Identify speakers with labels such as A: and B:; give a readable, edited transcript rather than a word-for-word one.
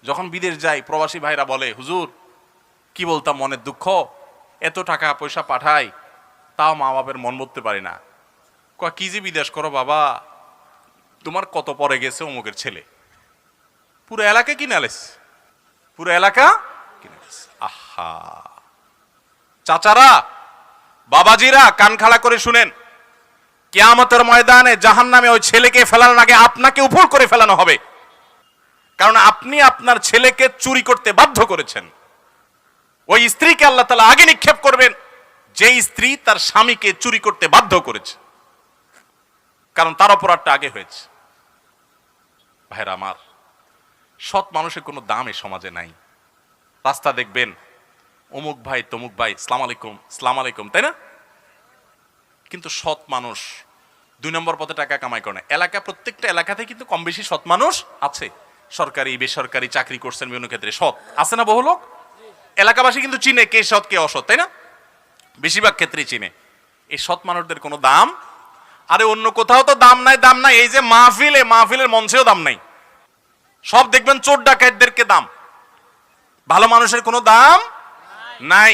A: যখন বিদেশ যাই প্রবাসী ভাইরা বলে, হুজুর কি বলতাম, মনের দুঃখ, এত টাকা পয়সা পাঠাই তাও মা বাপের মন বলতে পারি না। কি যে বিদেশ করো বাবা, তোমার কত পরে গেছে অমুকের ছেলে, পুরো এলাকা কিনে আলেস, পুরো এলাকা কিনে আলেস। আহা, চাচারা বাবাজিরা কান খাড়া করে শুনেন, কিয়ামতের ময়দানে জাহান্নামে ওই ছেলেকে ফেলানোর আগে আপনাকে উপর করে ফেলানো হবে। কারণ আপনি আপনার ছেলেকে চুরি করতে বাধ্য করেছেন। ওই স্ত্রীকে আল্লাহ তাআলা আগে নিক্ষেপ করবেন যে স্ত্রী তার স্বামীকে চুরি করতে বাধ্য করেছে, কারণ তার অপরাধটা আগে হয়েছে। ভাইরা আমার, সৎ মানুষের কোনো দাম এই সমাজে নাই। রাস্তা দেখবেন অমুক ভাই তমুক ভাই সালাম আলাইকুম সালাম আলাইকুম, তাই না? কিন্তু সৎ মানুষ 2 নম্বর পথে টাকা কামাই করে না। এলাকা, প্রত্যেকটা এলাকাতে কিন্তু কম বেশি সৎ মানুষ আছে। সরকারি বেসরকারি চাকরি করছেন বিভিন্ন ক্ষেত্রে সৎ আছে না? বহু লোক এলাকাবাসী কিন্তু চিনে কে সৎ কে অসৎ, তাই না? বেশিরভাগ ক্ষেত্রেই চিনে। এই সৎ মানুষদের কোনো দাম, আরে অন্য কোথাও তো দাম নাই, দাম নাই। এই যে মাহফিলে, মাহফিলের মঞ্চেও দাম নাই। সব দেখবেন চোর ডাকাতদেরকে দাম, ভালো মানুষের কোনো দাম নাই।